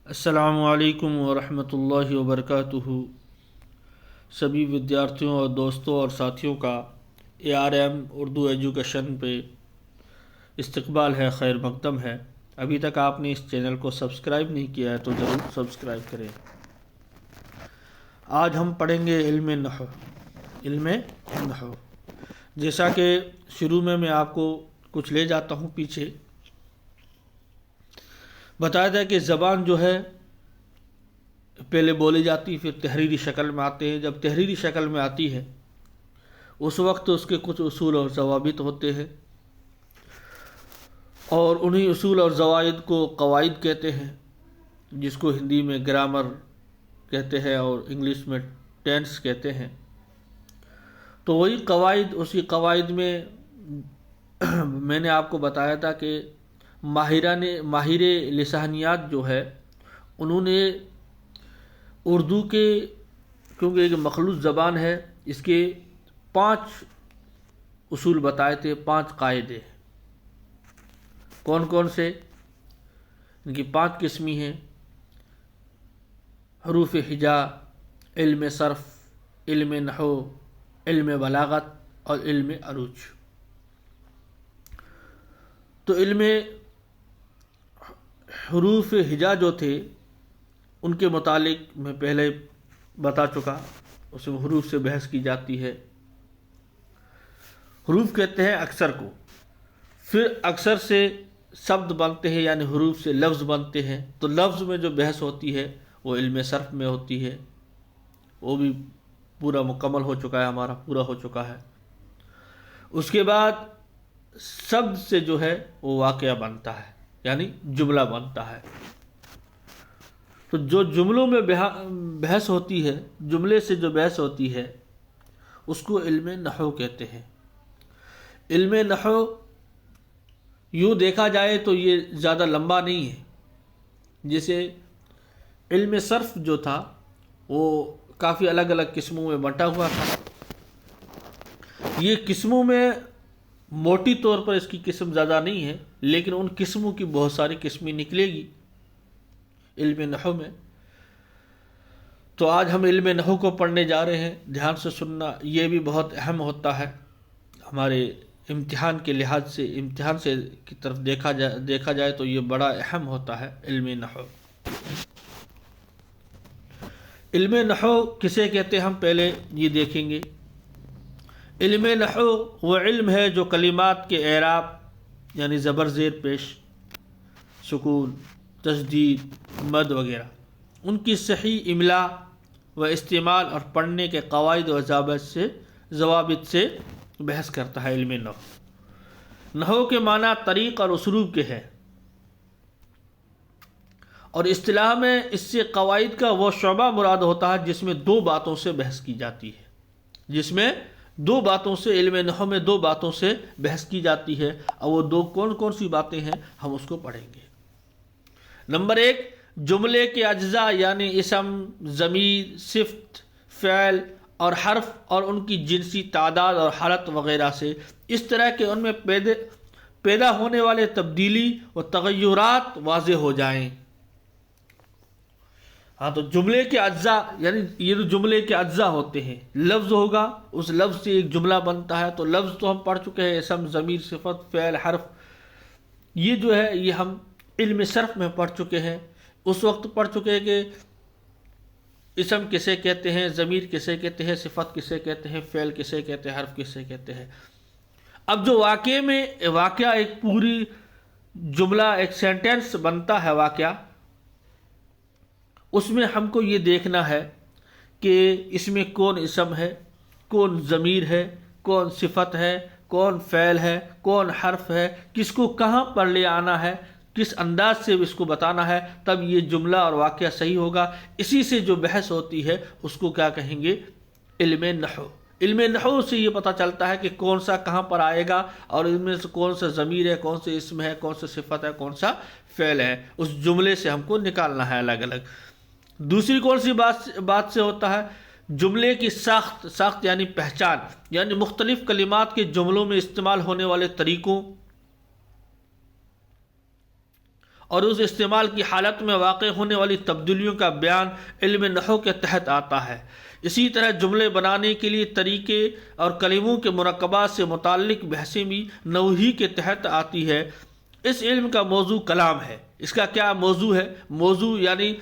السلام علیکم ورحمۃ اللہ وبرکاتہ۔ سبھی ودیارتھیوں اور دوستوں اور ساتھیوں کا ARM اردو ایجوکیشن پہ استقبال ہے، خیر مقدم ہے۔ ابھی تک آپ نے اس چینل کو سبسکرائب نہیں کیا ہے تو ضرور سبسکرائب کریں۔ آج ہم پڑھیں گے علم نحو۔ جیسا کہ شروع میں آپ کو کچھ لے جاتا ہوں پیچھے، بتایا تھا کہ زبان جو ہے پہلے بولی جاتی، پھر تحریری شکل میں آتے ہیں۔ جب تحریری شکل میں آتی ہے اس وقت اس کے کچھ اصول اور ضوابط ہوتے ہیں، اور انہی اصول اور ضوابط کو قواعد کہتے ہیں، جس کو ہندی میں گرامر کہتے ہیں اور انگلش میں ٹینس کہتے ہیں۔ تو وہی قواعد، اسی قواعد میں نے آپ کو بتایا تھا کہ ماہر لسانیات جو ہے انہوں نے اردو کے، کیونکہ ایک مخلوط زبان ہے، اس کے 5 اصول بتائے تھے، 5 قاعدے۔ کون کون سے؟ ان کی 5 قسمی ہیں: حروف ہجا، علم صرف، علم نحو، علم بلاغت اور علم عروج۔ تو علم حروف ہجا جو تھے ان کے متعلق میں پہلے بتا چکا، اس میں حروف سے بحث کی جاتی ہے۔ حروف کہتے ہیں اکثر کو، پھر اکثر سے شبد بنتے ہیں، یعنی حروف سے لفظ بنتے ہیں۔ تو لفظ میں جو بحث ہوتی ہے وہ علم صرف میں ہوتی ہے، وہ بھی پورا مکمل ہو چکا ہے، ہمارا پورا ہو چکا ہے۔ اس کے بعد شبد سے جو ہے وہ واقعہ بنتا ہے، یعنی جملہ بنتا ہے۔ تو جو جملوں میں بحث ہوتی ہے، جملے سے جو بحث ہوتی ہے اس کو علم نحو کہتے ہیں۔ علم نحو یوں دیکھا جائے تو یہ زیادہ لمبا نہیں ہے، جیسے علم صرف جو تھا وہ کافی الگ الگ قسموں میں بٹا ہوا تھا۔ یہ قسموں میں موٹی طور پر اس کی قسم زیادہ نہیں ہے، لیکن ان قسموں کی بہت ساری قسمیں نکلے گی علم نحو میں۔ تو آج ہم علم نحو کو پڑھنے جا رہے ہیں، دھیان سے سننا، یہ بھی بہت اہم ہوتا ہے ہمارے امتحان کے لحاظ سے۔ امتحان سے کی طرف دیکھا جائے تو یہ بڑا اہم ہوتا ہے علم نحو۔ علم نحو کسے کہتے ہیں ہم پہلے یہ دیکھیں گے۔ علم نحو وہ علم ہے جو کلمات کے اعراب، یعنی زبر زیر پیش، سکون، تشدید، مد وغیرہ، ان کی صحیح املا و استعمال اور پڑھنے کے قواعد و ضوابط سے بحث کرتا ہے۔ علم نحو، نحو کے معنی طریق اور اسلوب کے ہیں، اور اصطلاح میں اس سے قواعد کا وہ شعبہ مراد ہوتا ہے جس میں 2 باتوں سے بحث کی جاتی ہے، جس میں 2 باتوں سے، علم نحو میں 2 باتوں سے بحث کی جاتی ہے، اور وہ 2 کون کون سی باتیں ہیں ہم اس کو پڑھیں گے۔ نمبر 1، جملے کے اجزاء، یعنی اسم، ضمیر، صفت، فعل اور حرف، اور ان کی جنسی تعداد اور حالت وغیرہ سے، اس طرح کہ ان میں پیدا ہونے والے تبدیلی و تغیرات واضح ہو جائیں۔ ہاں، تو جملے کے اجزاء، یعنی یہ جو جملے کے اجزاء ہوتے ہیں، لفظ ہوگا، اس لفظ سے ایک جملہ بنتا ہے۔ تو لفظ تو ہم پڑھ چکے ہیں، اسم، ضمیر، صفت، فعل، حرف، یہ جو ہے یہ ہم علم صرف میں پڑھ چکے ہیں۔ اس وقت پڑھ چکے ہیں کہ اسم کسے کہتے ہیں، ضمیر کسے کہتے ہیں، صفت کسے کہتے ہیں، فعل کسے کہتے ہیں، حرف کسے کہتے ہیں۔ اب جو واقعہ ایک پوری جملہ، ایک سینٹینس بنتا ہے واقعہ، اس میں ہم کو یہ دیکھنا ہے کہ اس میں کون اسم ہے، کون ضمیر ہے، کون صفت ہے، کون فعل ہے، کون حرف ہے، کس کو کہاں پر لے آنا ہے، کس انداز سے اس کو بتانا ہے، تب یہ جملہ اور واقعہ صحیح ہوگا۔ اسی سے جو بحث ہوتی ہے اس کو کیا کہیں گے؟ علم نحو۔ علم نحو سے یہ پتہ چلتا ہے کہ کون سا کہاں پر آئے گا، اور ان میں سے کون سا ضمیر ہے، کون سے اسم ہے، کون سا صفت ہے، کون سا فعل ہے، اس جملے سے ہم کو نکالنا ہے الگ الگ۔ دوسری کون سی بات سے ہوتا ہے؟ جملے کی ساخت یعنی پہچان، یعنی مختلف کلمات کے جملوں میں استعمال ہونے والے طریقوں اور اس استعمال کی حالت میں واقع ہونے والی تبدیلیوں کا بیان علم نحو کے تحت آتا ہے۔ اسی طرح جملے بنانے کے لیے طریقے اور کلموں کے مرکبات سے متعلق بحثیں بھی نحو کے تحت آتی ہے۔ اس علم کا موضوع کلام ہے۔ اس کا کیا موضوع ہے؟ موضوع یعنی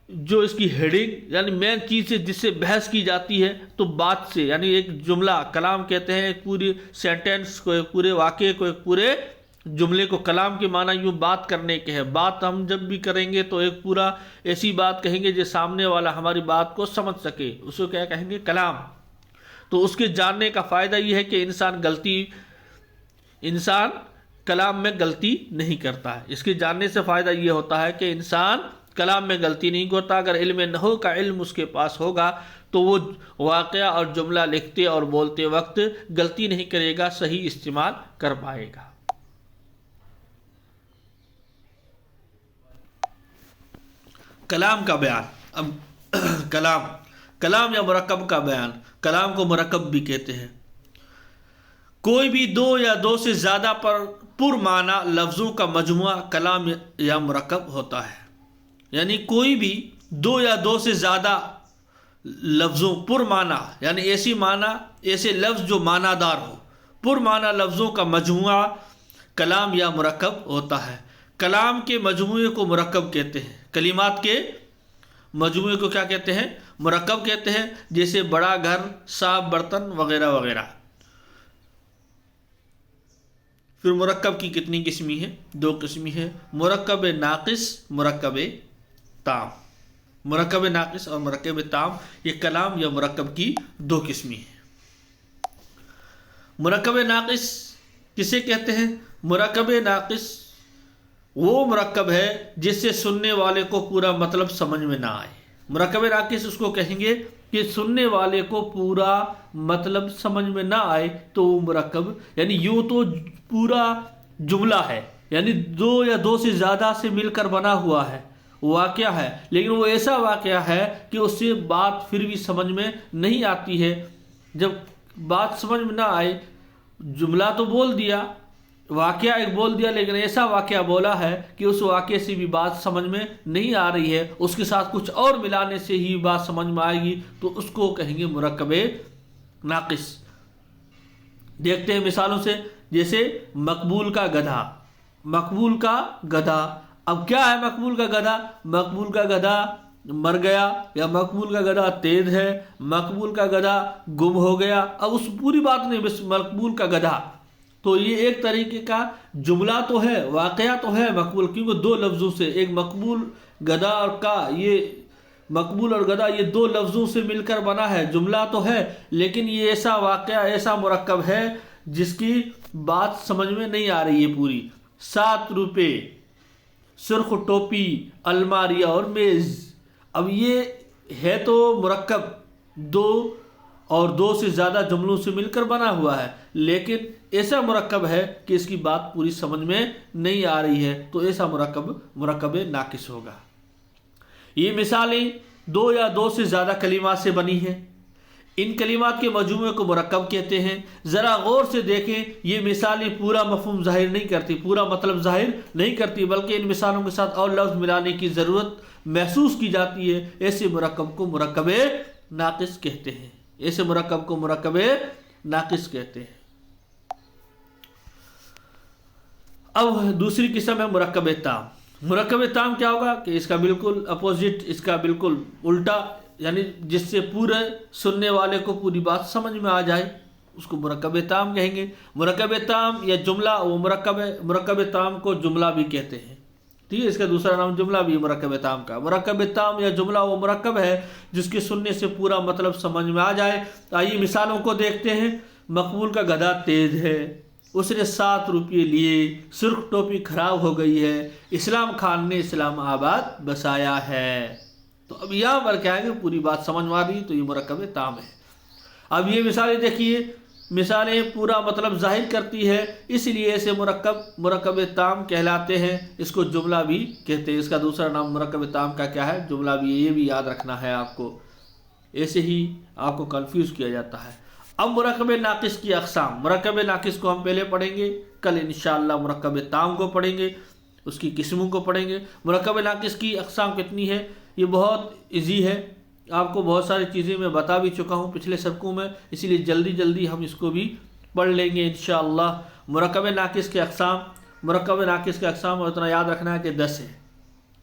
جو اس کی ہیڈنگ یعنی مین چیز ہے جس سے بحث کی جاتی ہے، تو بات سے یعنی ایک جملہ کلام کہتے ہیں، ایک پوری سینٹینس کو، ایک پورے واقعے کو، ایک پورے جملے کو۔ کلام کے معنی یوں بات کرنے کے ہے۔ بات ہم جب بھی کریں گے تو ایک پورا ایسی بات کہیں گے جو سامنے والا ہماری بات کو سمجھ سکے، اس کو کیا کہیں گے؟ کلام۔ تو اس کے جاننے کا فائدہ یہ ہے کہ انسان کلام میں غلطی نہیں کرتا ہے۔ اس کے جاننے سے فائدہ یہ ہوتا ہے کہ انسان کلام میں غلطی نہیں کرتا۔ اگر علم نحو کا علم اس کے پاس ہوگا تو وہ واقعہ اور جملہ لکھتے اور بولتے وقت غلطی نہیں کرے گا، صحیح استعمال کر پائے گا۔ کلام کا بیان۔ اب کلام یا مرکب کا بیان۔ کلام کو مرکب بھی کہتے ہیں۔ کوئی بھی دو یا دو سے زیادہ پرمعنی لفظوں کا مجموعہ کلام یا مرکب ہوتا ہے۔ یعنی کوئی بھی دو یا دو سے زیادہ لفظوں پرمعنی یعنی ایسے لفظ جو معنی دار ہو، پرمعنی لفظوں کا مجموعہ کلام یا مرکب ہوتا ہے۔ کلام کے مجموعے کو مرکب کہتے ہیں۔ کلمات کے مجموعے کو کیا کہتے ہیں؟ مرکب کہتے ہیں، جیسے بڑا گھر، صاف برتن وغیرہ وغیرہ۔ پھر مرکب کی کتنی قسمی ہیں؟ 2 قسمی ہیں، مرکب ناقص، مرکب تام۔ مرکب ناقص اور مرکب تام یہ کلام یا مرکب کی 2 قسمی ہیں۔ مرکب ناقص کسے کہتے ہیں؟ مرکب ناقص وہ مرکب ہے جس سے سننے والے کو پورا مطلب سمجھ میں نہ آئے۔ مرکب ناقص اس کو کہیں گے کہ سننے والے کو پورا مطلب سمجھ میں نہ آئے تو وہ مرکب، یعنی یوں تو پورا جملہ ہے، یعنی 2 یا 2 سے زیادہ سے مل کر بنا ہوا ہے، واقعہ ہے، لیکن وہ ایسا واقعہ ہے کہ اس سے بات پھر بھی سمجھ میں نہیں آتی ہے۔ جب بات سمجھ میں نہ آئے، جملہ تو بول دیا، واقعہ ایک بول دیا، لیکن ایسا واقعہ بولا ہے کہ اس واقعے سے بھی بات سمجھ میں نہیں آ رہی ہے، اس کے ساتھ کچھ اور ملانے سے ہی بات سمجھ میں آئے گی، تو اس کو کہیں گے مرکب ناقص۔ دیکھتے ہیں مثالوں سے، جیسے مقبول کا گدھا۔ مقبول کا گدھا، اب کیا ہے مقبول کا گدھا؟ مقبول کا گدھا مر گیا، یا مقبول کا گدھا تیز ہے، مقبول کا گدھا گم ہو گیا۔ اب اس پوری بات نہیں، بس مقبول کا گدھا۔ تو یہ ایک طریقے کا جملہ تو ہے، واقعہ تو ہے مقبول، کیونکہ 2 لفظوں سے، ایک مقبول گدھا اور کا، یہ مقبول اور گدھا یہ 2 لفظوں سے مل کر بنا ہے، جملہ تو ہے، لیکن یہ ایسا واقعہ، ایسا مرکب ہے جس کی بات سمجھ میں نہیں آ رہی ہے پوری۔ 7 روپے، سرخ ٹوپی، الماری اور میز۔ اب یہ ہے تو مرکب 2 اور 2 سے زیادہ جملوں سے مل کر بنا ہوا ہے، لیکن ایسا مرکب ہے کہ اس کی بات پوری سمجھ میں نہیں آ رہی ہے، تو ایسا مرکب ناقص ہوگا۔ یہ مثالیں 2 یا 2 سے زیادہ کلمات سے بنی ہیں۔ ان کلمات کے مجموعے کو مرکب کہتے ہیں۔ ذرا غور سے دیکھیں، یہ مثالیں پورا مفہوم ظاہر نہیں کرتی، پورا مطلب ظاہر نہیں کرتی، بلکہ ان مثالوں کے ساتھ اور لفظ ملانے کی ضرورت محسوس کی جاتی ہے۔ ایسے مرکب کو مرکب ناقص کہتے ہیں۔ ایسے مرکب کو مرکب ناقص کہتے ہیں۔ اب دوسری قسم ہے مرکب تام۔ مرکب تام کیا ہوگا کہ اس کا بالکل اپوزٹ، اس کا بالکل الٹا، یعنی جس سے پورے سننے والے کو پوری بات سمجھ میں آ جائے، اس کو مرکب تام کہیں گے۔ مرکب تام یا جملہ وہ مرکب ہے، مرکب تام کو جملہ بھی کہتے ہیں، ٹھیک ہے، اس کا دوسرا نام جملہ بھی ہے مرکب تام کا۔ مرکب تام یا جملہ وہ مرکب ہے جس کے سننے سے پورا مطلب سمجھ میں آ جائے۔ آئیے مثالوں کو دیکھتے ہیں۔ مقبول کا گدھا تیز ہے، اس نے 7 روپے لیے، سرخ ٹوپی خراب ہو گئی ہے، اسلام خان نے اسلام آباد بسایا ہے۔ تو اب یہاں پر کیا ہے کہ پوری بات سمجھ میں آ رہی، تو یہ مرکب تام ہے۔ اب یہ مثالیں دیکھیے، مثالیں پورا مطلب ظاہر کرتی ہے، اس لیے ایسے مرکب تام کہلاتے ہیں۔ اس کو جملہ بھی کہتے ہیں۔ اس کا دوسرا نام مرکب تام کا کیا ہے؟ جملہ بھی۔ یہ بھی یاد رکھنا ہے آپ کو، ایسے ہی آپ کو کنفیوز کیا جاتا ہے۔ اب مرکب ناقص کی اقسام۔ مرکب ناقص کو ہم پہلے پڑھیں گے، کل انشاءاللہ مرکب تام کو پڑھیں گے۔ اس کی قسموں کو پڑھیں گے۔ مرکب ناقص کی اقسام کتنی ہے، یہ بہت ایزی ہے، آپ کو بہت ساری چیزیں میں بتا بھی چکا ہوں پچھلے سبقوں میں، اسی لیے جلدی جلدی ہم اس کو بھی پڑھ لیں گے انشاءاللہ۔ مرکب ناقص کے اقسام، مرکب ناقص کے اقسام اور اتنا یاد رکھنا ہے کہ 10 ہے۔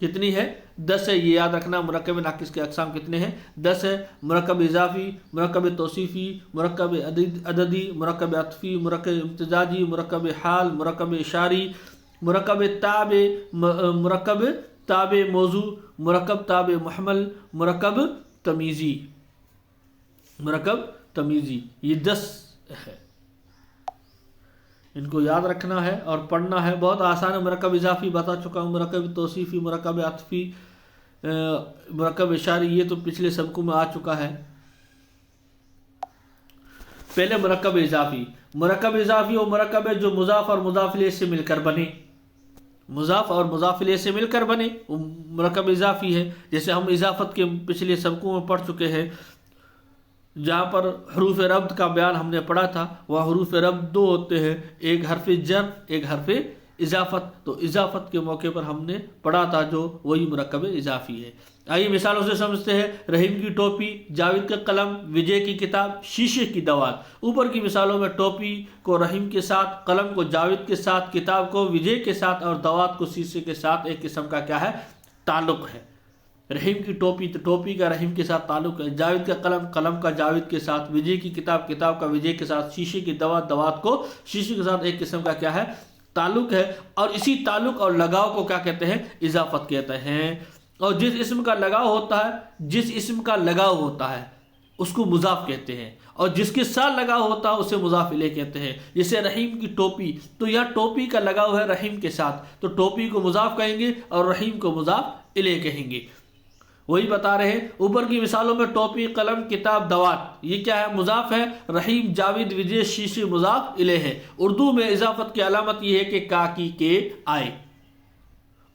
کتنی ہے؟ 10 ہے، یہ یاد رکھنا مرکب ناقص کے اقسام کتنے ہیں؟ 10 ہے۔ مرکب اضافی، مرکب توصیفی، مرکب عددی، مرکب عطفی، مرکب امتزاجی، مرکب حال، مرکب اشاری، مرکب تابع، مرکب تابع موضوع، مرکب تابع محمل، مرکب تمیزی، مرکب تمیزی، یہ 10 ہے، ان کو یاد رکھنا ہے اور پڑھنا ہے، بہت آسان ہے۔ مرکب اضافی بتا چکا ہوں، مرکب توصیفی، مرکب عطفی، مرکب اشاری، یہ تو پچھلے سبقوں میں آ چکا ہے۔ پہلے مرکب اضافی، مرکب اضافی وہ مرکب ہے جو مضاف اور مضاف الیہ سے مل کر بنے، مضاف اور مضاف الیہ سے مل کر بنے، وہ مرکب اضافی ہے۔ جیسے ہم اضافت کے پچھلے سبقوں میں پڑھ چکے ہیں، جہاں پر حروف ربط کا بیان ہم نے پڑھا تھا، وہاں حروف ربط 2 ہوتے ہیں، ایک حرف جر، ایک حرف اضافت، تو اضافت کے موقع پر ہم نے پڑھا تھا جو وہی مرکب اضافی ہے۔ آئیے مثالوں سے سمجھتے ہیں۔ رحیم کی ٹوپی، جاوید کا قلم، وجے کی کتاب، شیشے کی دوات۔ اوپر کی مثالوں میں ٹوپی کو رحیم کے ساتھ، قلم کو جاوید کے ساتھ، کتاب کو وجے کے ساتھ اور دوات کو شیشے کے ساتھ ایک قسم کا کیا ہے؟ تعلق ہے۔ رحیم کی ٹوپی تو ٹوپی کا رحیم کے ساتھ تعلق ہے، جاوید کا قلم، قلم کا جاوید کے ساتھ، وجے کی کتاب، کتاب کا وجے کے ساتھ، شیشے کی دوات، دوات کو شیشے کے ساتھ ایک قسم کا کیا ہے؟ تعلق ہے۔ اور اسی تعلق اور لگاؤ کو کیا کہتے ہیں؟ اضافت کہتے ہیں۔ اور جس اسم کا لگاؤ ہوتا ہے، جس اسم کا لگاؤ ہوتا ہے اس کو مضاف کہتے ہیں، اور جس کے ساتھ لگاؤ ہوتا ہے اسے مضاف الیہ کہتے ہیں۔ جیسے رحیم کی ٹوپی، تو یہ ٹوپی کا لگاؤ ہے رحیم کے ساتھ، تو ٹوپی کو مضاف کہیں گے اور رحیم کو مضاف الیہ کہیں گے۔ وہی بتا رہے ہیں اوپر کی مثالوں میں ٹوپی، قلم، کتاب، دوات، یہ کیا ہے؟ مضاف ہے۔ رحیم، جاوید، وجے، شیشے مضاف الیہ ہے۔ اردو میں اضافت کی علامت یہ ہے کہ کا کی کے آئے،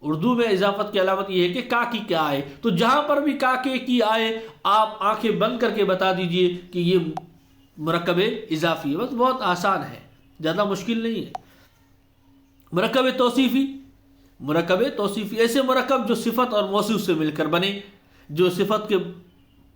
اردو میں اضافت کی علامت یہ ہے کہ کا کی کے آئے، تو جہاں پر بھی کا کے کی آئے آپ آنکھیں بند کر کے بتا دیجئے کہ یہ مرکب اضافی ہے، بس بہت آسان ہے، زیادہ مشکل نہیں ہے۔ مرکب توصیفی، مرکب توصیفی ایسے مرکب جو صفت اور موصوف سے مل کر بنے، جو صفت کے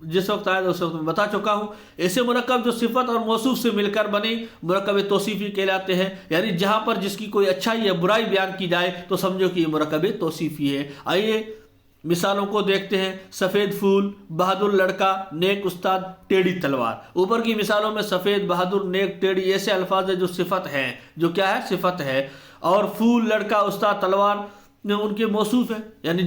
جس وقت آئے اس وقت میں بتا چکا ہوں، ایسے مرکب جو صفت اور موصوف سے مل کر بنے مرکب توصیفی کہلاتے ہیں۔ یعنی جہاں پر جس کی کوئی اچھائی یا برائی بیان کی جائے تو سمجھو کہ یہ مرکب توصیفی ہے۔ آئیے مثالوں کو دیکھتے ہیں۔ سفید پھول، بہادر لڑکا، نیک استاد، ٹیڑھی تلوار۔ اوپر کی مثالوں میں سفید، بہادر، نیک، ٹیڑھی ایسے الفاظ ہیں جو صفت ہیں، جو کیا ہے؟ صفت ہے۔ اور پھول، لڑکا، استاد، تلوار ان کے موصوف ہیں، یعنی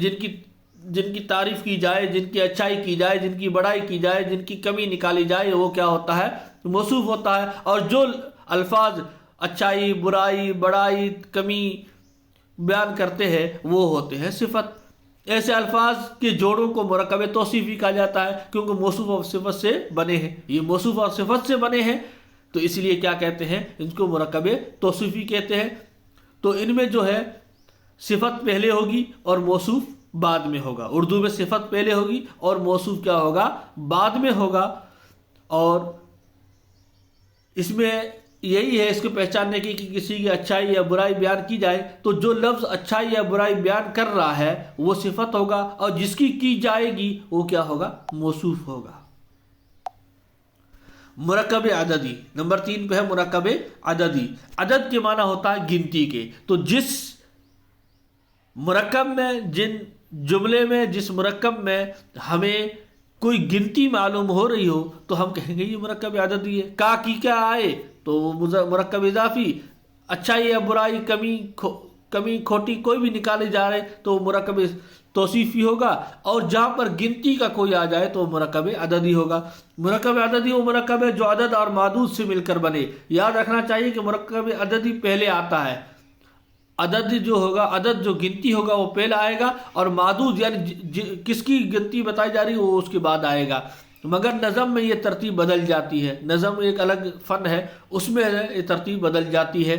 جن کی تعریف کی جائے، جن کی اچھائی کی جائے، جن کی بڑائی کی جائے، جن کی کمی نکالی جائے، وہ کیا ہوتا ہے؟ موصوف ہوتا ہے۔ اور جو الفاظ اچھائی، برائی، بڑائی، کمی بیان کرتے ہیں وہ ہوتے ہیں صفت۔ ایسے الفاظ کے جوڑوں کو مرکب توصیفی کہا جاتا ہے کیونکہ موصوف اور صفت سے بنے ہیں، یہ موصوف اور صفت سے بنے ہیں، تو اس لیے کیا کہتے ہیں؟ ان کو مرکب توصیفی کہتے ہیں۔ تو ان میں جو ہے صفت پہلے ہوگی اور موصوف بعد میں ہوگا۔ اردو میں صفت پہلے ہوگی اور موصوف کیا ہوگا؟ بعد میں ہوگا۔ اور اس میں یہی ہے اس کو پہچاننے کی کہ کسی کی اچھائی یا برائی بیان کی جائے تو جو لفظ اچھائی یا برائی بیان کر رہا ہے وہ صفت ہوگا، اور جس کی جائے گی وہ کیا ہوگا؟ موصوف ہوگا۔ مرکب عددی نمبر 3 پہ ہے مرکب عددی۔ عدد کے معنی ہوتا ہے گنتی کے، تو جس مرکب میں، جن جملے میں، جس مرکب میں ہمیں کوئی گنتی معلوم ہو رہی ہو تو ہم کہیں گے یہ مرکب عددی ہے۔ کا کی کیا آئے تو مرکب اضافی، اچھائی یا برائی، کمی کھوٹی کوئی بھی نکالی جا رہے تو مرکب توصیفی ہوگا، اور جہاں پر گنتی کا کوئی آ جائے تو مرکب عددی ہوگا۔ مرکب عددی وہ مرکب ہے جو عدد اور معدود سے مل کر بنے۔ یاد رکھنا چاہیے کہ مرکب عددی پہلے آتا ہے، عدد جو ہوگا، عدد جو گنتی ہوگا وہ پہلے آئے گا، اور معدود یعنی کس کی گنتی بتائی جا رہی ہے وہ اس کے بعد آئے گا۔ مگر نظم میں یہ ترتیب بدل جاتی ہے، نظم ایک الگ فن ہے، اس میں یہ ترتیب بدل جاتی ہے۔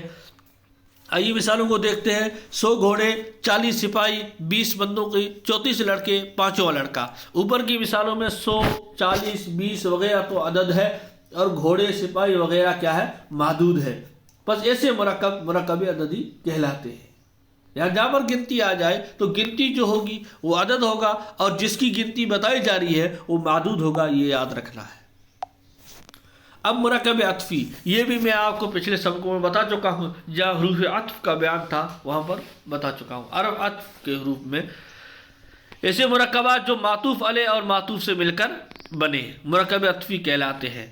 آئیے مثالوں کو دیکھتے ہیں۔ 100 گھوڑے، 40 سپاہی، 20 بندوقیں، 34 لڑکے، 5واں لڑکا۔ اوپر کی مثالوں میں 100، 40، 20 وغیرہ تو عدد ہے، اور گھوڑے، سپاہی وغیرہ کیا ہے؟ معدود ہے۔ بس ایسے مرکب عددی کہلاتے ہیں۔ جہاں پر گنتی آ جائے تو گنتی جو ہوگی وہ عدد ہوگا، اور جس کی گنتی بتائی جا رہی ہے وہ معدود ہوگا، یہ یاد رکھنا ہے۔ اب مرکب عطفی، یہ بھی میں آپ کو پچھلے سبقوں میں بتا چکا ہوں، جہاں حروف عطف کا بیان تھا وہاں پر بتا چکا ہوں۔ عرف عطف کے حروف میں ایسے مرکبات جو معطوف علیہ اور معطوف سے مل کر بنے مرکب عطفی کہلاتے ہیں۔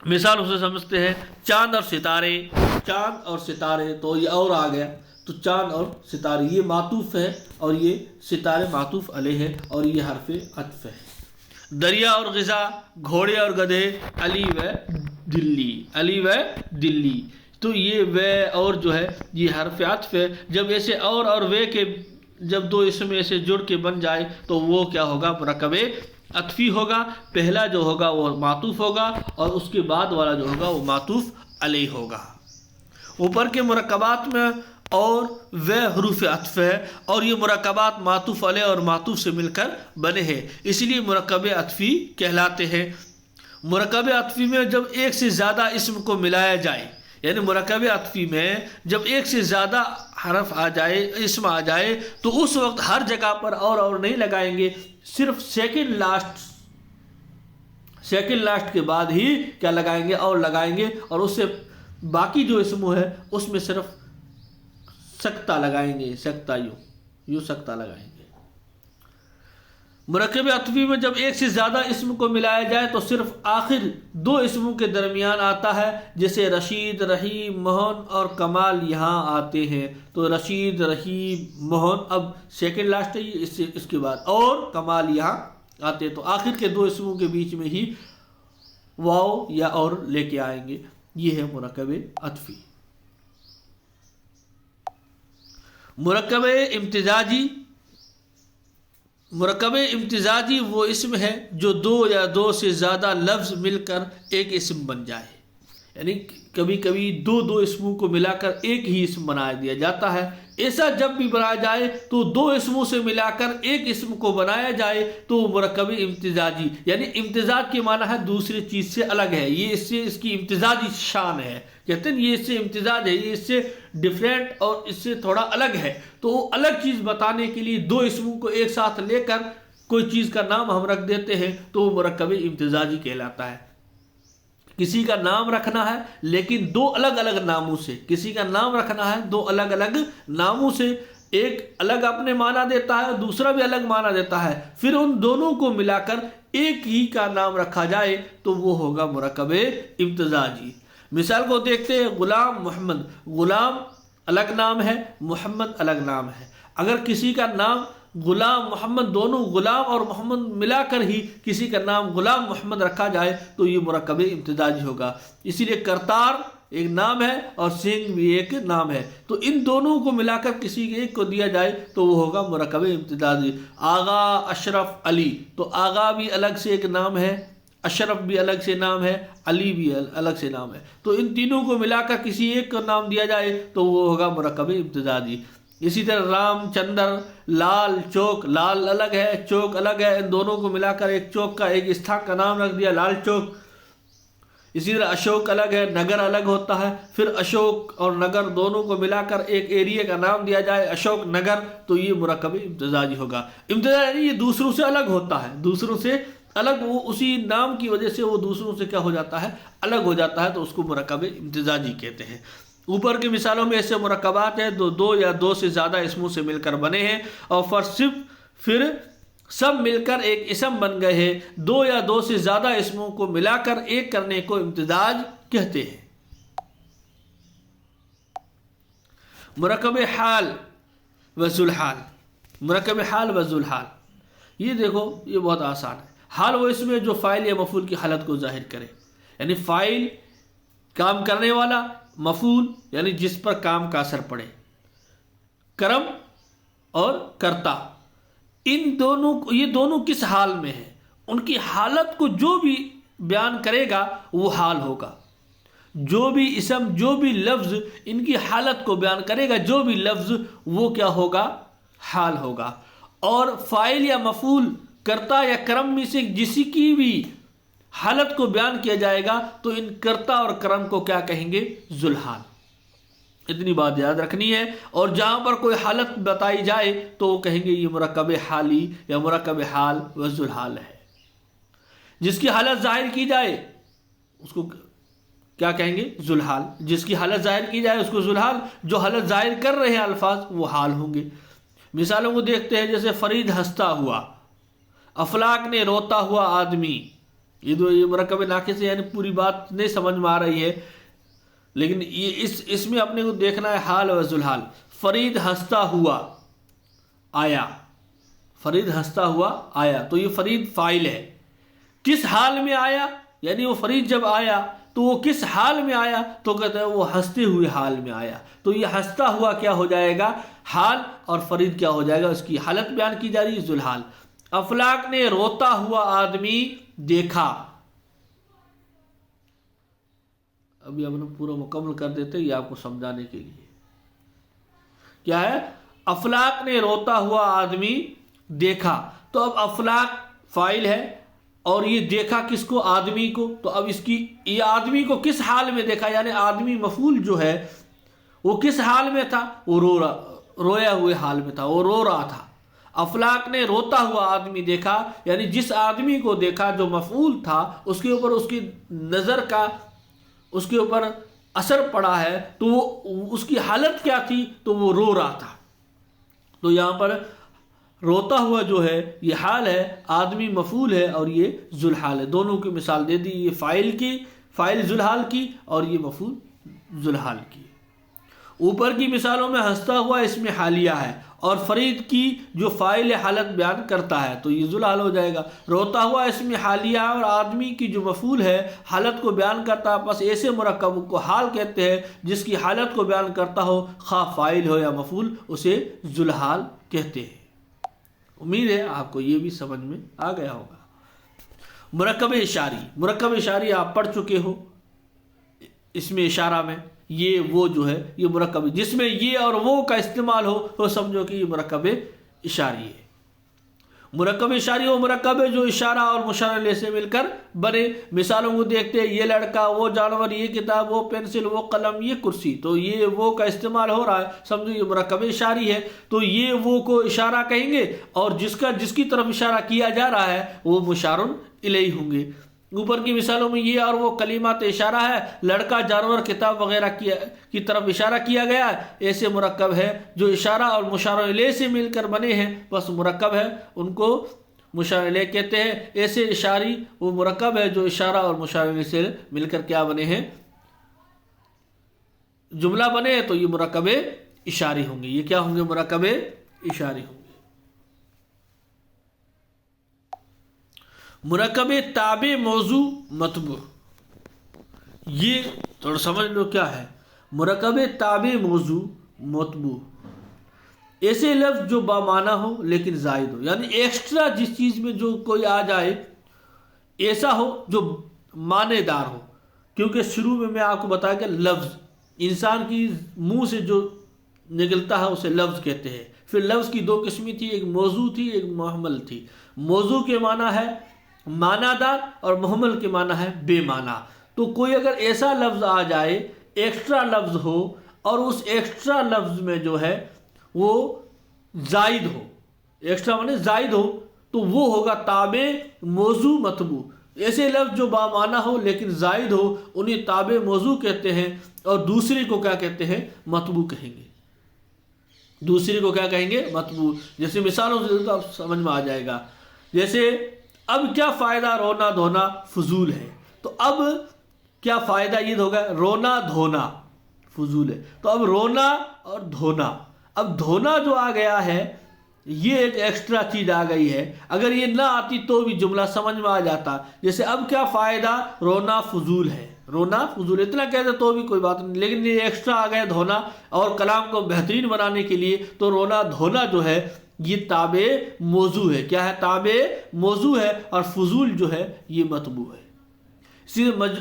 مثال اسے سمجھتے ہیں، چاند اور ستارے، چاند اور ستارے، تو یہ اور آ گیا، تو چاند اور ستارے یہ معطوف ہے اور یہ ستارے معطوف علیہ ہے اور یہ حرف عطف ہے۔ دریا اور غذا، گھوڑے اور گدھے، علی و دلی، علی و دلی، تو یہ و اور جو ہے یہ حرف عطف ہے۔ جب ایسے اور و کے جب دو اسم ایسے جڑ کے بن جائے تو وہ کیا ہوگا؟ مرکب عطفی ہوگا۔ پہلا جو ہوگا وہ معطوف ہوگا اور اس کے بعد والا جو ہوگا وہ معطوف علیہ ہوگا۔ اوپر کے مرکبات میں اور وہ حروف عطف ہے اور یہ مرکبات معطوف علیہ اور معطوف سے مل کر بنے ہیں، اس لیے مرکب عطفی کہلاتے ہیں۔ مرکب عطفی میں جب ایک سے زیادہ اسم کو ملایا جائے، یعنی مرکب عطفی میں جب ایک سے زیادہ حرف آ جائے، اسم آ جائے، تو اس وقت ہر جگہ پر اور نہیں لگائیں گے، صرف سیکنڈ لاسٹ کے بعد ہی کیا لگائیں گے؟ اور لگائیں گے، اور اس سے باقی جو اسم ہے اس میں صرف سکتہ لگائیں گے، سکتہ یوں سکتہ لگائیں گے۔ مرکب عطفی میں جب ایک سے زیادہ اسم کو ملایا جائے تو صرف آخر دو اسموں کے درمیان آتا ہے، جیسے رشید، رحیم، موہن اور کمال یہاں آتے ہیں، تو رشید، رحیم، موہن اب سیکنڈ لاسٹ ہے، اس کے بعد اور کمال یہاں آتے ہیں، تو آخر کے دو اسموں کے بیچ میں ہی واو یا اور لے کے آئیں گے، یہ ہے مرکب عطفی۔ مرکب امتزاجی وہ اسم ہے جو دو یا دو سے زیادہ لفظ مل کر ایک اسم بن جائے، یعنی کبھی کبھی دو اسموں کو ملا کر ایک ہی اسم بنا دیا جاتا ہے۔ ایسا جب بھی بنایا جائے تو دو اسموں سے ملا کر ایک اسم کو بنایا جائے تو مرکب امتزاجی، یعنی امتزاج کے معنی ہے دوسری چیز سے الگ ہے، یہ اس کی امتزاجی شان ہے، کہتے ہیں یہ اس سے امتزاج ہے، یہ اس سے ڈفرینٹ اور اس سے تھوڑا الگ ہے، تو وہ الگ چیز بتانے کے لیے دو اسموں کو ایک ساتھ لے کر کوئی چیز کا نام ہم رکھ دیتے ہیں تو وہ مرکب امتزاجی کہلاتا ہے۔ کسی کا نام رکھنا ہے لیکن دو الگ الگ ناموں سے، کسی کا نام رکھنا ہے دو الگ الگ ناموں سے، ایک الگ اپنے معنی دیتا ہے، دوسرا بھی الگ معنی دیتا ہے، پھر ان دونوں کو ملا کر ایک ہی کا نام رکھا جائے تو وہ ہوگا مرکب امتزاجی۔ مثال کو دیکھتے ہیں، غلام، محمد، غلام الگ نام ہے، محمد الگ نام ہے۔ اگر کسی کا نام غلام محمد، دونوں غلام اور محمد ملا کر ہی کسی کا نام غلام محمد رکھا جائے تو یہ مرکب امتزاجی ہوگا۔ اسی لیے کرتار ایک نام ہے اور سنگھ بھی ایک نام ہے، تو ان دونوں کو ملا کر کسی ایک کو دیا جائے تو وہ ہوگا مرکب امتزاجی۔ آغا، اشرف، علی، تو آغا بھی الگ سے ایک نام ہے، اشرف بھی الگ سے نام ہے، علی بھی الگ سے نام ہے، تو ان تینوں کو ملا کر کسی ایک کو نام دیا جائے تو وہ ہوگا مرکب امتزاجی۔ اسی طرح رام، چندر، لال، چوک، لال الگ ہے، چوک الگ ہے، ان دونوں کو ملا کر ایک چوک کا، ایک استھان کا نام رکھ دیا لال چوک۔ اسی طرح اشوک الگ ہے، نگر الگ ہوتا ہے، پھر اشوک اور نگر دونوں کو ملا کر ایک ایریا کا نام دیا جائے اشوک نگر، تو یہ مرکب امتزاجی ہوگا۔ امتزاجی یہ دوسروں سے الگ ہوتا ہے، دوسروں سے الگ، وہ اسی نام کی وجہ سے وہ دوسروں سے کیا ہو جاتا ہے؟ الگ ہو جاتا ہے، تو اس کو مرکب امتزاجی کہتے ہیں۔ اوپر کی مثالوں میں ایسے مرکبات ہیں دو یا دو سے زیادہ اسموں سے مل کر بنے ہیں اور پھر سب مل کر ایک اسم بن گئے ہیں۔ دو یا دو سے زیادہ اسموں کو ملا کر ایک کرنے کو امتزاج کہتے ہیں۔ مرکب حال و ذوالحال، مرکب حال و ذوالحال، یہ دیکھو یہ بہت آسان ہے۔ حال وہ اسم ہے جو فاعل یا مفعول کی حالت کو ظاہر کرے، یعنی فاعل کام کرنے والا، مفعول یعنی جس پر کام کا اثر پڑے، کرم اور کرتا، یہ دونوں کس حال میں ہیں، ان کی حالت کو جو بھی بیان کرے گا وہ حال ہوگا۔ جو بھی اسم، جو بھی لفظ ان کی حالت کو بیان کرے گا، جو بھی لفظ وہ کیا ہوگا؟ حال ہوگا۔ اور فاعل یا مفعول، کرتا یا کرم میں سے جسی کی بھی حالت کو بیان کیا جائے گا تو ان کرتا اور کرم کو کیا کہیں گے؟ ذوالحال۔ اتنی بات یاد رکھنی ہے. اور جہاں پر کوئی حالت بتائی جائے تو وہ کہیں گے یہ مرکب حالی یا مرکب حال و ذوالحال ہے. جس کی حالت ظاہر کی جائے اس کو کیا کہیں گے؟ ذوالحال. جس کی حالت ظاہر کی جائے اس کو ذوالحال. جو حالت ظاہر کر رہے ہیں الفاظ وہ حال ہوں گے. مثالوں کو دیکھتے ہیں، جیسے فرید ہنستا ہوا، افلاک نے روتا ہوا آدمی. یہ مرکب ناقص ہے، یعنی پوری بات نہیں سمجھ میں آ رہی ہے، لیکن یہ اس میں اپنے کو دیکھنا ہے حال و ذوالحال. فرید ہنستا ہوا آیا، فرید ہنستا ہوا آیا، تو یہ فرید فاعل ہے. کس حال میں آیا؟ یعنی وہ فرید جب آیا تو وہ کس حال میں آیا؟ تو کہتے ہیں وہ ہنستے ہوئے حال میں آیا. تو یہ ہنستا ہوا کیا ہو جائے گا؟ حال. اور فرید کیا ہو جائے گا؟ اس کی حالت بیان کی جا رہی ہے، ذوالحال. افلاک نے روتا ہوا آدمی دیکھا. ابھی ہم نے پورا مکمل کر دیتے یہ آپ کو سمجھانے کے لیے. کیا ہے؟ افلاک نے روتا ہوا آدمی دیکھا. تو اب افلاک فاعل ہے اور یہ دیکھا کس کو؟ آدمی کو. تو اب اس کی یہ آدمی کو کس حال میں دیکھا؟ یعنی آدمی مفعول جو ہے وہ کس حال میں تھا؟ وہ رویا ہوئے حال میں تھا، وہ رو رہا تھا. افلاک نے روتا ہوا آدمی دیکھا، یعنی جس آدمی کو دیکھا جو مفعول تھا اس کے اوپر اس کی نظر کا اس کے اوپر اثر پڑا ہے، تو وہ اس کی حالت کیا تھی؟ تو وہ رو رہا تھا. تو یہاں پر روتا ہوا جو ہے یہ حال ہے، آدمی مفعول ہے اور یہ ذوالحال ہے. دونوں کی مثال دے دی، یہ فاعل ذوالحال کی اور یہ مفعول ذوالحال کی. اوپر کی مثالوں میں ہنستا ہوا اس میں حالیہ ہے اور فرید کی جو فاعل حالت بیان کرتا ہے تو یہ ذوالحال ہو جائے گا. روتا ہوا اس میں حالیہ اور آدمی کی جو مفعول ہے حالت کو بیان کرتا ہے. بس ایسے مرکب کو حال کہتے ہیں جس کی حالت کو بیان کرتا ہو، خواہ فاعل ہو یا مفعول، اسے ذوالحال کہتے ہیں. امید ہے آپ کو یہ بھی سمجھ میں آ گیا ہوگا. مرکب اشاری آپ پڑھ چکے ہو. اس میں اشارہ میں یہ وہ جو ہے یہ مرکب جس میں یہ اور وہ کا استعمال ہو تو سمجھو کہ یہ مرکب اشاری ہے. مرکب اشاری وہ مرکب ہے جو اشارہ اور مشار الیہ سے مل کر بنے. مثالوں کو دیکھتے ہیں، یہ لڑکا، وہ جانور، یہ کتاب، وہ پینسل، وہ قلم، یہ کرسی. تو یہ وہ کا استعمال ہو رہا ہے، سمجھو یہ مرکب اشاری ہے. تو یہ وہ کو اشارہ کہیں گے اور جس کی طرف اشارہ کیا جا رہا ہے وہ مشار الیہ ہوں گے. اوپر کی مثالوں میں یہ اور وہ کلمات اشارہ ہے. لڑکا، جانور، کتاب وغیرہ کی طرف اشارہ کیا گیا ہے. ایسے مرکب ہے جو اشارہ اور مشار الیہ سے مل کر بنے ہیں، بس مرکب ہے، ان کو مشار الیہ کہتے ہیں. ایسے اشاری وہ مرکب ہے جو اشارہ اور مشار الیہ سے مل کر کیا بنے ہیں؟ جملہ بنے ہیں. تو یہ مرکب اشاری ہوں گے. یہ کیا ہوں گے؟ مرکب اشاری ہوں گے. مرکب تابع موضوع مطبوع، یہ تھوڑا سمجھ لو کیا ہے. مرکب تابع موضوع مطبوع ایسے لفظ جو بامعنی ہو لیکن زائد ہو، یعنی ایکسٹرا جس چیز میں جو کوئی آ جائے ایسا ہو جو معنی دار ہو. کیونکہ شروع میں آپ کو بتایا کہ لفظ انسان کی منہ سے جو نکلتا ہے اسے لفظ کہتے ہیں. پھر لفظ کی دو قسمیں تھی، ایک موضوع تھی، ایک محمل تھی. موضوع کے معنی ہے معنی دار اور محمل کے معنی ہے بے معنی. تو کوئی اگر ایسا لفظ آ جائے، ایکسٹرا لفظ ہو اور اس ایکسٹرا لفظ میں جو ہے وہ زائد ہو، ایکسٹرا معنی زائد ہو، تو وہ ہوگا تابع موضوع مطبوع. ایسے لفظ جو بامعنی ہو لیکن زائد ہو انہیں تابع موضوع کہتے ہیں اور دوسرے کو کیا کہتے ہیں؟ مطبوع کہیں گے. دوسرے کو کیا کہیں گے؟ مطبوع. جیسے مثالوں سے تو آپ سمجھ میں آ جائے گا. جیسے اب کیا فائدہ رونا دھونا فضول ہے. تو اب کیا فائدہ یہ ہوگا؟ رونا دھونا فضول ہے. تو اب رونا اور دھونا، اب دھونا جو آ گیا ہے یہ ایک ایکسٹرا چیز آ گئی ہے. اگر یہ نہ آتی تو بھی جملہ سمجھ میں آ جاتا. جیسے اب کیا فائدہ رونا فضول ہے، رونا فضول، اتنا کہتے تو بھی کوئی بات نہیں، لیکن یہ ایکسٹرا آ گیا دھونا. اور کلام کو بہترین بنانے کے لیے تو رونا دھونا جو ہے یہ تابع موضوع ہے. کیا ہے؟ تابع موضوع ہے. اور فضول جو ہے یہ مطبوع ہے.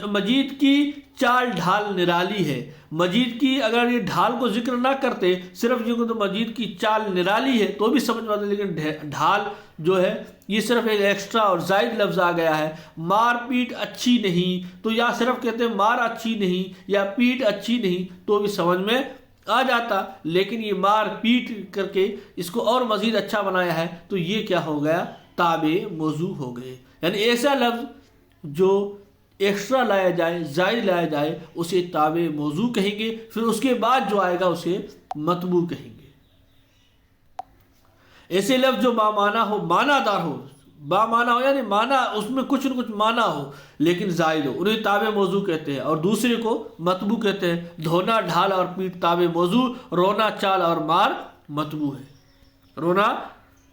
مجید کی چال ڈھال نرالی ہے. مجید کی اگر یہ ڈھال کو ذکر نہ کرتے، صرف یہ تو مجید کی چال نرالی ہے تو بھی سمجھ میں آتا، لیکن ڈھال جو ہے یہ صرف ایک ایکسٹرا اور زائد لفظ آ گیا ہے. مار پیٹ اچھی نہیں، تو یا صرف کہتے ہیں مار اچھی نہیں یا پیٹ اچھی نہیں تو بھی سمجھ میں آ جاتا، لیکن یہ مار پیٹ کر کے اس کو اور مزید اچھا بنایا ہے، تو یہ کیا ہو گیا؟ تابع موضوع ہو گئے۔ یعنی ایسا لفظ جو ایکسٹرا لایا جائے، زائد لایا جائے، اسے تابع موضوع کہیں گے، پھر اس کے بعد جو آئے گا اسے مطبوع کہیں گے۔ ایسے لفظ جو بامعنی ہو، معنی دار ہو، بامعنی ہو یعنی معنی اس میں کچھ نہ کچھ معنی ہو لیکن زائد ہو، انہیں تابع موضوع کہتے ہیں، اور دوسرے کو مطبوع کہتے ہیں۔ دھونا، ڈھال اور پیٹ تابع موضوع، رونا، چال اور مار مطبوع ہے۔ رونا،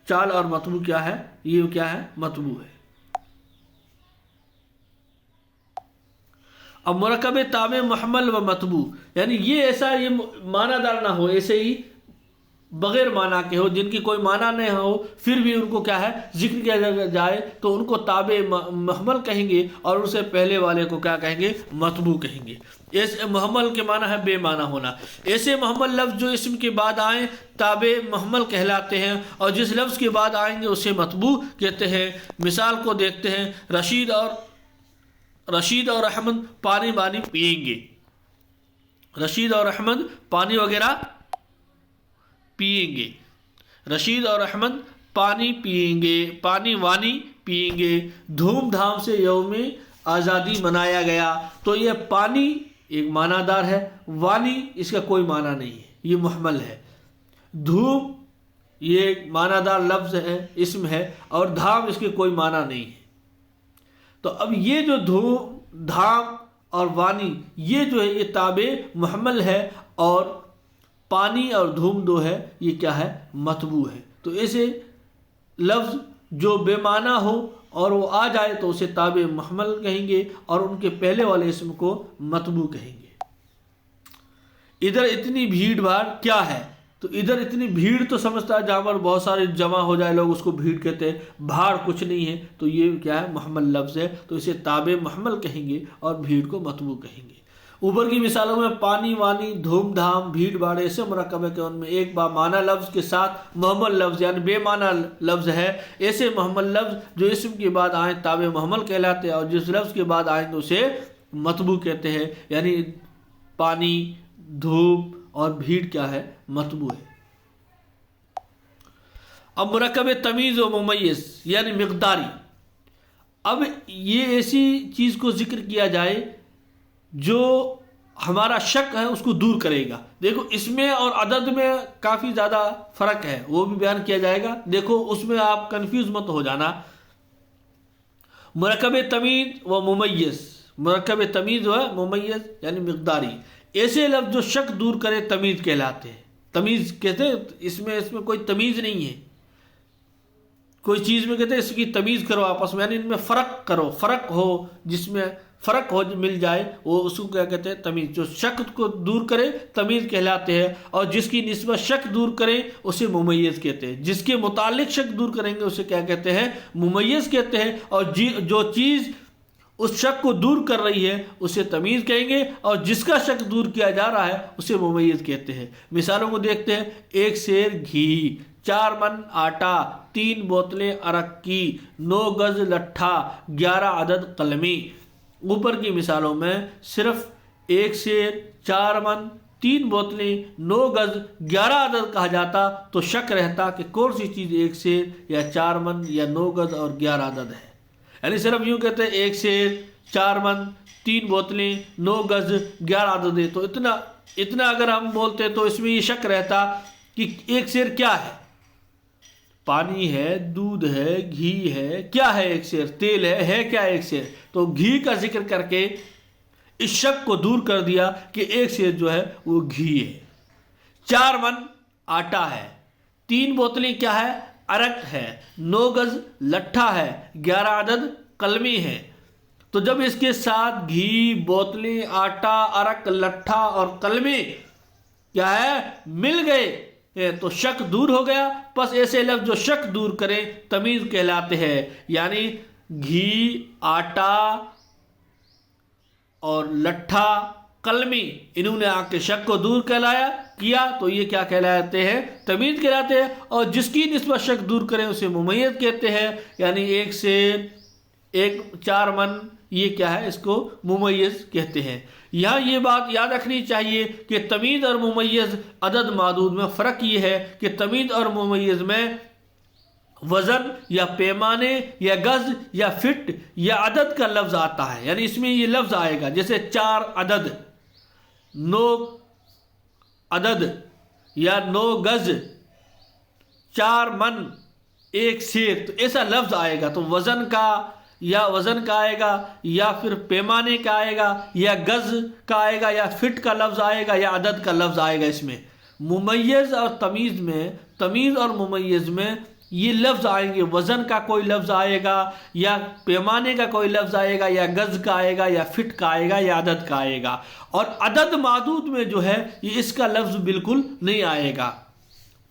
چال اور مطبوع کیا ہے؟ یہ کیا ہے؟ مطبوع ہے۔ اب مرکب تابع محمل و مطبوع، یعنی یہ ایسا یہ معنی دار نہ ہو، ایسے ہی بغیر معنی کے ہو، جن کی کوئی معنی نہیں ہو، پھر بھی ان کو کیا ہے؟ ذکر کیا جائے تو ان کو تابع محمل کہیں گے، اور ان سے پہلے والے کو کیا کہیں گے؟ مطبوع کہیں گے۔ ایسے محمل کے معنی ہے بے معنی ہونا۔ ایسے محمل لفظ جو اسم کے بعد آئیں تابع محمل کہلاتے ہیں، اور جس لفظ کے بعد آئیں گے اسے مطبوع کہتے ہیں۔ مثال کو دیکھتے ہیں، رشید اور احمد پانی وانی پئیں گے۔ رشید اور احمد پانی وغیرہ پئیں گے۔ رشید اور احمد پانی پئیں گے، پانی وانی پئیں گے۔ دھوم دھام سے یوم آزادی منایا گیا، تو یہ پانی ایک معنی دار ہے، وانی اس کا کوئی معنی نہیں ہے، یہ محمل ہے۔ دھوم یہ ایک معنی دار لفظ ہے، اسم ہے، اور دھام اس کے کوئی معنی نہیں ہے۔ تو اب یہ جو دھوم، دھام اور وانی، یہ جو ہے یہ تابع محمل ہے، اور پانی اور دھوم دو ہے، یہ کیا ہے؟ مطبوع ہے۔ تو ایسے لفظ جو بے معنی ہو اور وہ آ جائے تو اسے تابع محمل کہیں گے، اور ان کے پہلے والے اسم کو مطبوع کہیں گے۔ ادھر اتنی بھیڑ بھاڑ کیا ہے؟ تو ادھر اتنی بھیڑ تو سمجھتا ہے جہاں پر بہت سارے جمع ہو جائے لوگ، اس کو بھیڑ کہتے ہیں، بھاڑ کچھ نہیں ہے، تو یہ کیا ہے؟ محمل لفظ ہے، تو اسے تابع محمل کہیں گے اور بھیڑ کو مطبوع کہیں گے۔ اوپر کی مثالوں میں پانی وانی، دھوم دھام، بھیڑ بھاڑ ایسے مرکب ہے کہ ان میں ایک با معنی لفظ کے ساتھ محمل لفظ یعنی بے معنی لفظ ہے۔ ایسے محمل لفظ جو اسم کے بعد آئیں تابع محمل کہلاتے ہیں، اور جس لفظ کے بعد آئیں گے اسے مطبوع کہتے ہیں۔ یعنی پانی، دھوپ اور بھیڑ کیا ہے؟ مطبوع ہے۔ اب مرکب تمیز و ممیز یعنی مقداری، اب یہ ایسی چیز کو ذکر کیا جائے جو ہمارا شک ہے اس کو دور کرے گا۔ دیکھو اس میں اور عدد میں کافی زیادہ فرق ہے، وہ بھی بیان کیا جائے گا۔ دیکھو اس میں آپ کنفیوز مت ہو جانا۔ مرکب تمیز و ممیز، مرکب تمیز و ممیز یعنی مقداری، ایسے لفظ جو شک دور کرے تمیز کہلاتے ہیں۔ تمیز کہتے ہیں اس میں کوئی تمیز نہیں ہے، کوئی چیز میں کہتے ہیں اس کی تمیز کرو آپس میں، یعنی ان میں فرق کرو، فرق ہو، جس میں فرق ہو مل جائے وہ اس کو کیا کہتے ہیں؟ تمیز۔ جو شک کو دور کرے تمیز کہلاتے ہیں، اور جس کی نسبت شک دور کرے اسے ممیز کہتے ہیں۔ جس کے متعلق شک دور کریں گے اسے کیا کہتے ہیں؟ ممیز کہتے ہیں، اور جو چیز اس شک کو دور کر رہی ہے اسے تمیز کہیں گے، اور جس کا شک دور کیا جا رہا ہے اسے ممیز کہتے ہیں۔ مثالوں کو دیکھتے ہیں، 1 سیر گھی، 4 من آٹا، 3 بوتلیں عرق کی، 9 گز لٹھا، 11 عدد قلمی۔ اوپر کی مثالوں میں صرف 1 سیر، 4 من، 3 بوتلیں، 9 گز، 11 عدد کہا جاتا تو شک رہتا کہ کون سی چیز 1 سیر یا 4 من یا 9 گز اور 11 عدد ہے۔ یعنی صرف یوں کہتے ہیں 1 سیر، 4 من، 3 بوتلیں، 9 گز، 11 عدد ہے، تو اتنا اگر ہم بولتے تو اس میں یہ شک رہتا کہ 1 سیر کیا ہے؟ پانی ہے، دودھ ہے، گھی ہے، کیا ہے 1 سیر؟ تیل ہے کیا 1 سیر؟ تو گھی کا ذکر کر کے اس شک کو دور کر دیا کہ 1 سیر جو ہے وہ گھی ہے۔ 4 من آٹا ہے، 3 بوتلیں کیا ہے؟ عرق ہے، 9 گز لٹھا ہے، 11 عدد قلمی ہے۔ تو جب اس کے ساتھ گھی، بوتلیں، آٹا، عرق، لٹھا اور قلمی کیا ہے؟ مل گئے تو شک دور ہو گیا۔ بس ایسے لفظ جو شک دور کریں تمیز کہلاتے ہیں۔ یعنی گھی، آٹا اور لٹھا، قلمی، انہوں نے آ کے شک کو دور کیا تو یہ کیا کہلاتے ہیں؟ تمیز کہلاتے ہیں۔ اور جس کی نسبت شک دور کریں اسے ممیز کہتے ہیں۔ یعنی 1 سیر، 4 من یہ کیا ہے، اس کو ممیز کہتے ہیں۔ یہاں یہ بات یاد رکھنی چاہیے کہ تمیز اور ممیز عدد معدود میں فرق یہ ہے کہ تمیز اور ممیز میں وزن یا پیمانے یا گز یا فٹ یا عدد کا لفظ آتا ہے، یعنی اس میں یہ لفظ آئے گا، جیسے 4 عدد، 9 عدد یا 9 گز، 4 من، 1 سیر، تو ایسا لفظ آئے گا۔ تو وزن کا آئے گا، یا پھر پیمانے کا آئے گا، یا گز کا آئے گا، یا فٹ کا لفظ آئے گا، یا عدد کا لفظ آئے گا۔ اس میں ممیز اور تمیز میں، تمیز اور ممیز میں یہ لفظ آئیں گے، وزن کا کوئی لفظ آئے گا، یا پیمانے کا کوئی لفظ آئے گا، یا گز کا آئے گا، یا فٹ کا آئے گا، یا عدد کا آئے گا۔ اور عدد معدود میں جو ہے یہ اس کا لفظ بالکل نہیں آئے گا۔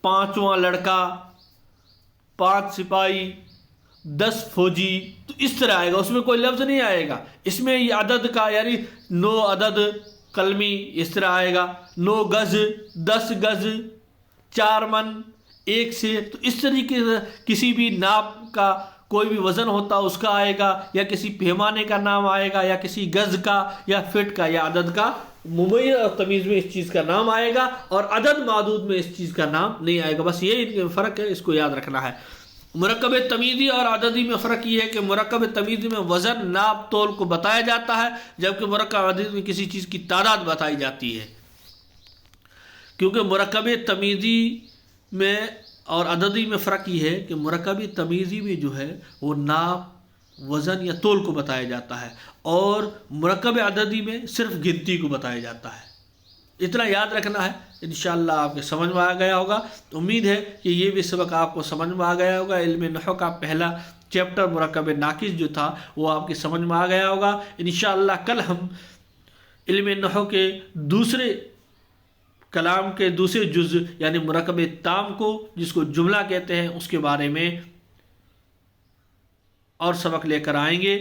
5واں لڑکا، 5 سپاہی، 10 فوجی، تو اس طرح آئے گا، اس میں کوئی لفظ نہیں آئے گا۔ اس میں یہ عدد کا، یعنی 9 عدد قلمی، اس طرح آئے گا، 9 گز، 10 گز، 4 من، 1 سیر، تو اس طریقے سے کسی بھی ناپ کا کوئی بھی وزن ہوتا اس کا آئے گا، یا کسی پیمانے کا نام آئے گا، یا کسی گز کا، یا فٹ کا، یا عدد کا۔ ممیز اور تمیز میں اس چیز کا نام آئے گا، اور عدد معدود میں اس چیز کا نام نہیں آئے گا۔ بس یہ ان کے فرق ہے، اس کو یاد رکھنا ہے۔ مرکب تمیزی اور عددی میں فرق یہ ہے کہ مرکب تمیزی میں وزن، ناپ، تول کو بتایا جاتا ہے، جبکہ مرکب عددی میں کسی چیز کی تعداد بتائی جاتی ہے۔ کیونکہ مرکب تمیزی میں اور عددی میں فرق یہ ہے کہ مرکب تمیزی میں جو ہے وہ ناپ، وزن یا تول کو بتایا جاتا ہے، اور مرکب عددی میں صرف گنتی کو بتایا جاتا ہے۔ اتنا یاد رکھنا ہے، انشاءاللہ آپ کے سمجھ میں آ گیا ہوگا۔ امید ہے کہ یہ بھی سبق آپ کو سمجھ میں آ گیا ہوگا۔ علم نحو کا پہلا چیپٹر مرکب ناقص جو تھا وہ آپ کی سمجھ میں آ گیا ہوگا۔ انشاءاللہ کل ہم علم نحو کے دوسرے کلام کے دوسرے جز یعنی مرکب تام کو، جس کو جملہ کہتے ہیں، اس کے بارے میں اور سبق لے کر آئیں گے۔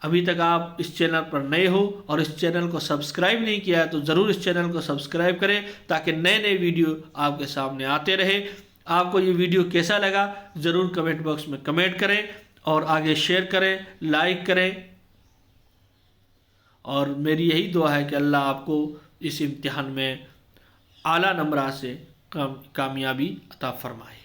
ابھی تک آپ اس چینل پر نئے ہو اور اس چینل کو سبسکرائب نہیں کیا ہے تو ضرور اس چینل کو سبسکرائب کریں، تاکہ نئے نئے ویڈیو آپ کے سامنے آتے رہے۔ آپ کو یہ ویڈیو کیسا لگا ضرور کمنٹ باکس میں کمنٹ کریں، اور آگے شیئر کریں، لائک کریں، اور میری یہی دعا ہے کہ اللہ آپ کو اس امتحان میں اعلیٰ نمبرات سے کامیابی عطا فرمائے۔